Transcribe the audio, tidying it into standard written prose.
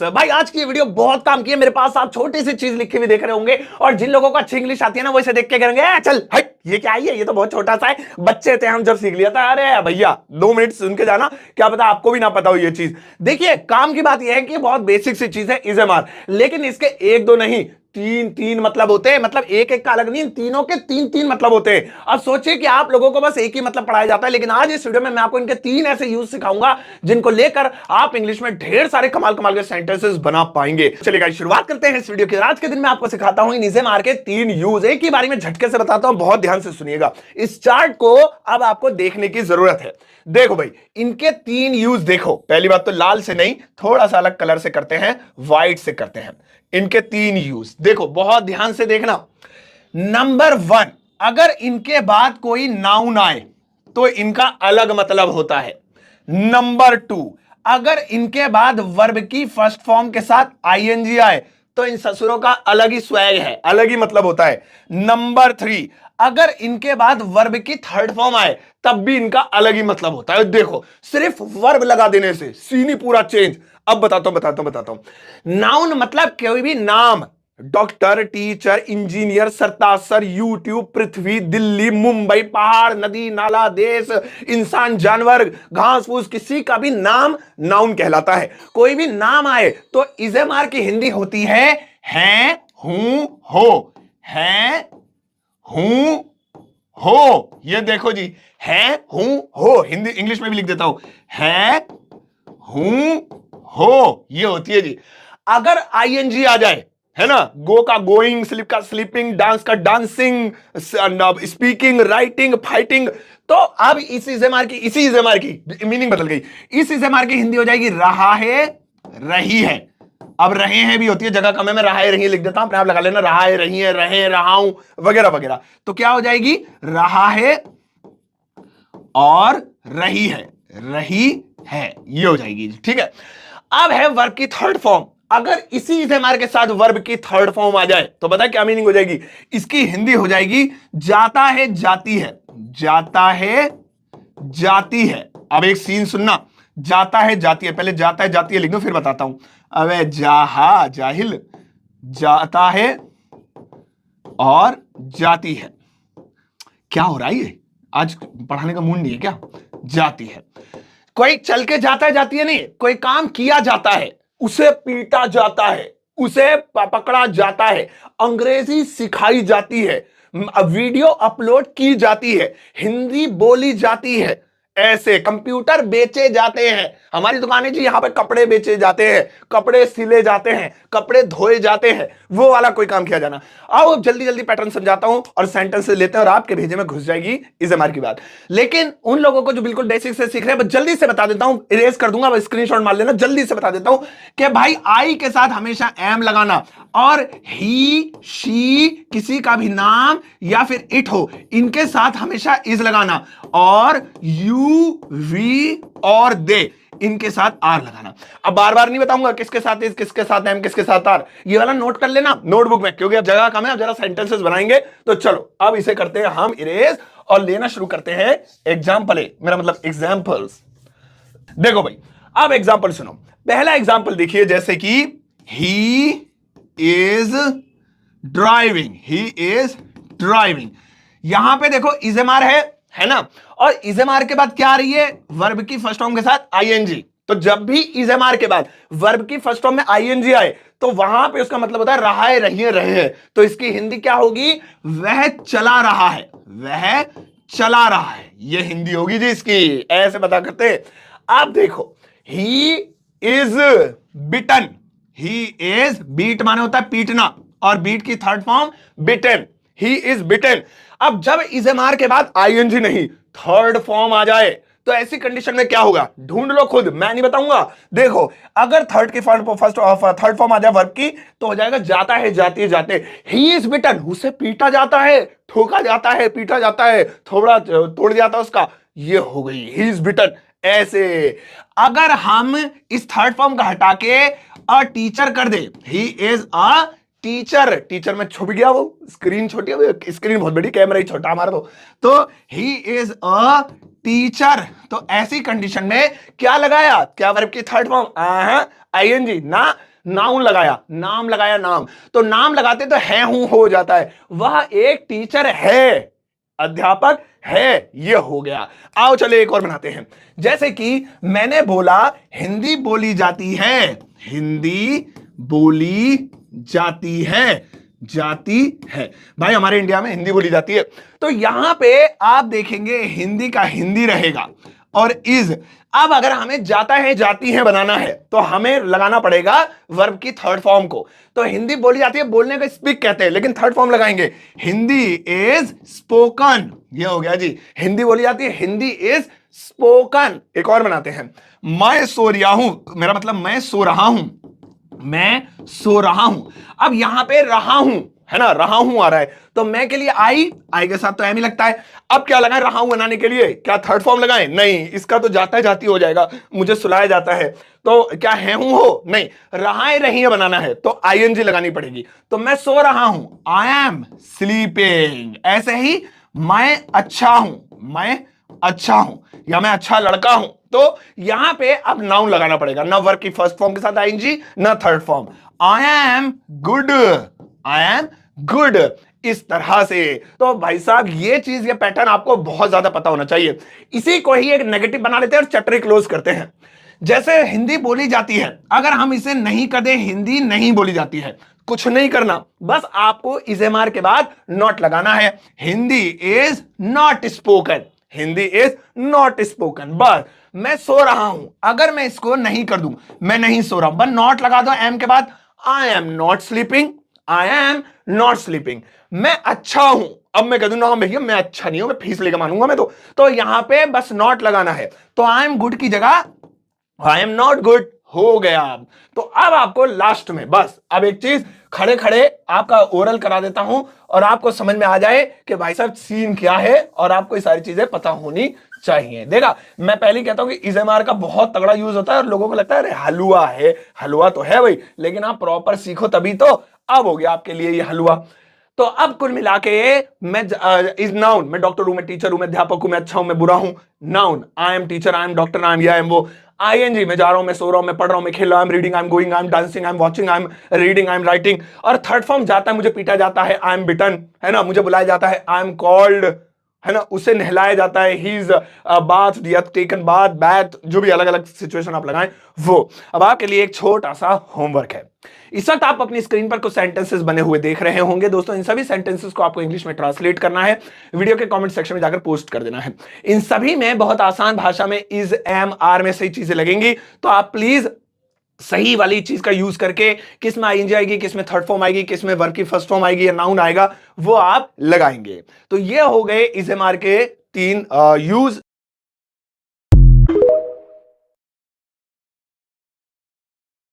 तो भाई आज की ये वीडियो बहुत काम की है मेरे पास। आप छोटी सी चीज लिखी हुई देख रहे होंगे और जिन लोगों को अच्छी इंग्लिश आती है ना वो इसे देख के कहेंगे चल हट ये क्या है, ये तो बहुत छोटा सा है, बच्चे थे हम जब सीख लिया था। अरे भैया 2 मिनट सुन के जाना, क्या पता आपको भी ना पता हो ये चीज। देखिए काम की बात यह है कि बहुत बेसिक सी चीज है इज़ेमार, लेकिन इसके एक दो नहीं तीन तीन मतलब होते हैं। मतलब एक एक का अलग नहीं, तीनों के तीन तीन मतलब होते हैं। अब सोचिए कि आप लोगों को बस एक ही मतलब पढ़ाया जाता है, लेकिन आज इस वीडियो में मैं आपको इनके 3 ऐसे यूज सिखाऊंगा जिनको लेकर आप इंग्लिश में ढेर सारे कमाल कमाल के सेंटेंसेस बना पाएंगे। चलिए गाइस शुरुआत करते हैं इस वीडियो की। आज के दिन मैं आपको सिखाता हूं इज़ेमार के 3 यूज। एक ही बारी में झटके से बताता हूं, बहुत ध्यान से सुनिएगा। इस चार्ट को अब आपको देखने की जरूरत है। देखो भाई इनके 3 यूज देखो। पहली बात तो लाल से नहीं, थोड़ा सा अलग कलर से करते हैं, व्हाइट से करते हैं। इनके 3 यूज देखो, बहुत ध्यान से देखना। नंबर 1, अगर इनके बाद कोई नाउन आए तो इनका अलग मतलब होता है। नंबर 2, अगर इनके बाद वर्ब की फर्स्ट फॉर्म के साथ आईएनजी आए तो इन ससुरों का अलग ही स्वैग है, अलग ही मतलब होता है। नंबर 3, अगर इनके बाद वर्ब की थर्ड फॉर्म आए तब भी इनका अलग ही मतलब होता है। देखो सिर्फ वर्ब लगा देने से सीन ही पूरा चेंज। अब बताता हूं। नाउन मतलब कोई भी नाम, डॉक्टर, टीचर, इंजीनियर, सरतासर, यूट्यूब, पृथ्वी, दिल्ली, मुंबई, पहाड़, नदी, नाला, देश, इंसान, जानवर, घास फूस, किसी का भी नाम नाउन कहलाता है। कोई भी नाम आए तो इज़ेमार की हिंदी होती है हूं, हो, है, हूं, हो। ये देखो जी, है, हूं, हो। हिंदी इंग्लिश में भी लिख देता हूं, है, हूं, हो। ये होती है जी। अगर आईएनजी आ जाए, है ना, गो का गोइंग, स्लीप का स्लीपिंग, डांस का डांसिंग, स्पीकिंग, राइटिंग, फाइटिंग, तो अब इसी इज़ेमार की मीनिंग बदल गई। इस इज़ेमार की हिंदी हो जाएगी रहा है, रही है। अब रहे हैं भी होती है, जगह कम है, मैं रहा है रही लिख देता हूं, अपने आप लगा लेना, रहा है, रही है, रहे, रहा हूं, वगैरह वगैरह। तो क्या हो जाएगी, रहा है और रही है, ये हो जाएगी। ठीक है। अब है वर्ब की थर्ड फॉर्म। अगर इसी इज़ेमार के साथ वर्ब की थर्ड फॉर्म आ जाए तो पता है क्या मीनिंग हो जाएगी, इसकी हिंदी हो जाएगी जाता है, जाती है, जाता है, जाती है। अब एक सीन सुनना, जाता है, जाती है, पहले जाता है, जाती है लिख दो, फिर बताता हूं। अबे जाहा, जाहिल, जाता है और जाती है। क्या हो रहा है ये, आज पढ़ाने का मूड नहीं है क्या। जाती है, कोई चल के जाता है, जाती है नहीं, कोई काम किया जाता है, उसे पीटा जाता है, उसे पकड़ा जाता है, अंग्रेजी सिखाई जाती है, वीडियो अपलोड की जाती है, हिंदी बोली जाती है, ऐसे कंप्यूटर बेचे जाते हैं। हमारी दुकानें जी, यहां पे कपड़े बेचे जाते हैं, कपड़े सिले जाते हैं, कपड़े धोए जाते हैं, वो वाला कोई काम किया जाना। आओ जल्दी जल्दी पैटर्न समझाता हूं और सेंटेंस लेते हैं और आपके भेजे में घुस जाएगी इज़ेमार की बात। लेकिन उन लोगों को जो बिल्कुल बेसिक से सीख रहे हैं, जल्दी से बता देता हूं, इरेज कर दूंगा, स्क्रीनशॉट मार लेना। जल्दी से बता देता हूं कि भाई आई के साथ हमेशा एम लगाना, और ही, शी, किसी का भी नाम या फिर इट हो, इनके साथ हमेशा इज लगाना, और यू, वी और दे, इनके साथ आर लगाना। अब बार बार नहीं बताऊंगा किसके साथ इज, किसके साथ एम, किसके साथ आर, ये वाला नोट कर लेना नोटबुक में, क्योंकि अब जगह कम है, अब जरा सेंटेंसेस बनाएंगे। तो चलो अब इसे करते हैं हम इरेज और लेना शुरू करते हैं एग्जाम्पल, मेरा मतलब एग्जाम्पल्स। देखो भाई अब एग्जाम्पल सुनो। पहला एग्जाम्पल देखिए, जैसे कि he is driving, he is driving. यहां पे देखो इज़ेमार है ना, और इज़ेमार के बाद क्या आ रही है, वर्ब की फर्स्ट फॉर्म के साथ आईएनजी। तो जब भी इज़ेमार के बाद वर्ब की फर्स्ट फॉर्म में आईएनजी आए तो वहां पे उसका मतलब होता है रहा है, रही है, रहे हैं। तो इसकी हिंदी क्या होगी, वह चला रहा है, वह चला रहा है, ये हिंदी होगी जी इसकी। ऐसे बता करते। अब देखो he is beaten, he is, beat माने होता है पीटना, और बीट की third form beaten, he is beaten. अब जब इज़ेमार के बाद आईएनजी नहीं, थर्ड फॉर्म आ जाए तो ऐसी कंडीशन में क्या होगा, ढूंढ लो खुद, मैं नहीं बताऊंगा। देखो अगर थर्ड फॉर्म आ जाए वर्ब की तो हो जाएगा जाता है, जाती है, जाते। ही इज बिटन, उसे पीटा जाता है, ठोका जाता है, पीटा जाता है, थोड़ा तोड़ जाता है उसका, ये हो गई ही इज बिटन। ऐसे अगर हम इस थर्ड फॉर्म का हटा के अ टीचर कर दे, he is a teacher, teacher में छुप गया, वो स्क्रीन छोटी है, स्क्रीन बहुत बड़ी, कैमरा ही छोटा हमारा। तो ही इज अ टीचर, तो ऐसी कंडीशन में क्या लगाया, क्या वर्ब की थर्ड फॉर्म, आईएनजी ना, नाउन लगाया, नाम लगाया, नाम, तो नाम लगाते तो है हूं हो जाता है, वह एक टीचर है, अध्यापक है, ये हो गया। आओ चले एक और बनाते हैं, जैसे कि मैंने बोला हिंदी बोली जाती है, हिंदी बोली जाती है भाई, हमारे इंडिया में हिंदी बोली जाती है, तो यहां पे आप देखेंगे हिंदी का हिंदी रहेगा और इज। अब अगर हमें जाता है जाती है बनाना है तो हमें लगाना पड़ेगा वर्ब की थर्ड फॉर्म को, तो हिंदी बोली जाती है, बोलने को स्पीक कहते हैं, लेकिन थर्ड फॉर्म लगाएंगे, हिंदी इज स्पोकन, ये हो गया जी, हिंदी बोली जाती है, हिंदी इज स्पोकन। एक और बनाते हैं, मैं सो रहा हूं, मेरा मतलब मैं सो रहा हूं, मैं सो रहा हूं, अब यहां पे रहा हूं है ना, रहा हूं आ रहा है, तो मैं के लिए आई, आई के साथ तो एम ही लगता है, अब क्या लगाएं रहा हूं बनाने के लिए, क्या थर्ड फॉर्म लगाएं, नहीं, इसका तो जाता है जाती हो जाएगा, मुझे सुलाया जाता है, तो क्या है हूं हो, नहीं, रहाए रही है बनाना है तो आईएनजी लगानी पड़ेगी, तो मैं सो रहा हूं, आई एम स्लीपिंग, ऐसे ही मैं अच्छा हूं, मैं अच्छा हूं, या मैं अच्छा लड़का हूं, तो यहां पे अब नाउन लगाना पड़ेगा, ना वर्ब की फर्स्ट फॉर्म के साथ आईएनजी, ना third form, I am good, I am good, इस तरह से। तो भाई साहब ये चीज, ये पैटर्न आपको बहुत ज्यादा पता होना चाहिए, इसी को ही एक नेगेटिव बना लेते हैं और चैप्टर क्लोज करते हैं। जैसे हिंदी बोली जाती है, अगर हम इसे नहीं कर दें हिंदी नहीं बोली जाती है, कुछ नहीं करना, बस आपको इजेमार के बाद नॉट लगाना है, Hindi is not spoken, Hindi is not spoken, बस। मैं सो रहा हूं, अगर मैं इसको नहीं कर दूं, मैं नहीं सो रहा हूं, बस नॉट लगा दो एम के बाद, I am not sleeping, I am not sleeping. मैं अच्छा हूं, अब मैं कह दूं ना भैया मैं अच्छा नहीं हूं, मैं फीस लेकर मानूंगा मैं तो यहां पे बस नॉट लगाना है, तो आई एम गुड की जगह आई एम नॉट गुड हो गया। तो अब आपको लास्ट में बस अब एक चीज खड़े खड़े आपका ओरल करा देता हूं और आपको समझ में आ जाए कि भाई साहब सीन क्या है, और आपको ये सारी चीजें पता होनी चाहिए। देखा, मैं पहले ही कहता हूं कि इजेमार का बहुत तगड़ा यूज होता है और लोगों को लगता है अरे हलवा है, हलवा तो है भाई, लेकिन आप प्रॉपर सीखो तभी तो, अब हो गया आपके लिए ये हलवा। तो अब कुल मिला के मैं इज नाउन, मैं डॉक्टर हूं, मैं टीचर हूं, मैं अध्यापक हूं, मैं अच्छा हूं, मैं बुरा हूं, noun I am teacher, I am doctor, I am ये आई एम वो, आईएनजी मैं जा रहा हूं, मैं सो रहा हूं, मैं पढ़ रहा हूं, मैं खेल रहा हूं, I am reading, I am going, I am dancing, I am watching, I am reading, I am writing, और थर्ड फॉर्म जाता है, मुझे पीटा जाता है, आई एम बिटन, है ना, मुझे बुलाया जाता है, आई एम कॉल्ड, है ना, उसे नहलाया जाता है, he is bath, taken bath, bath, जो भी अलग अलग सिचुएशन आप लगाएं वो। अब आपके लिए एक छोटा सा होमवर्क है, इस वक्त आप अपनी स्क्रीन पर कुछ सेंटेंसेस बने हुए देख रहे होंगे दोस्तों, इन सभी सेंटेंसेस को आपको इंग्लिश में ट्रांसलेट करना है, वीडियो के कमेंट सेक्शन में जाकर पोस्ट कर देना है। इन सभी में बहुत आसान भाषा में इज, एम, आर में सही चीजें लगेंगी, तो आप प्लीज सही वाली चीज का यूज करके, किस में आईएनजी आएगी, किस में थर्ड फॉर्म आएगी, किस में वर्ब की फर्स्ट फॉर्म आएगी या नाउन आएगा, वो आप लगाएंगे। तो ये हो गए इजेमार के 3 यूज।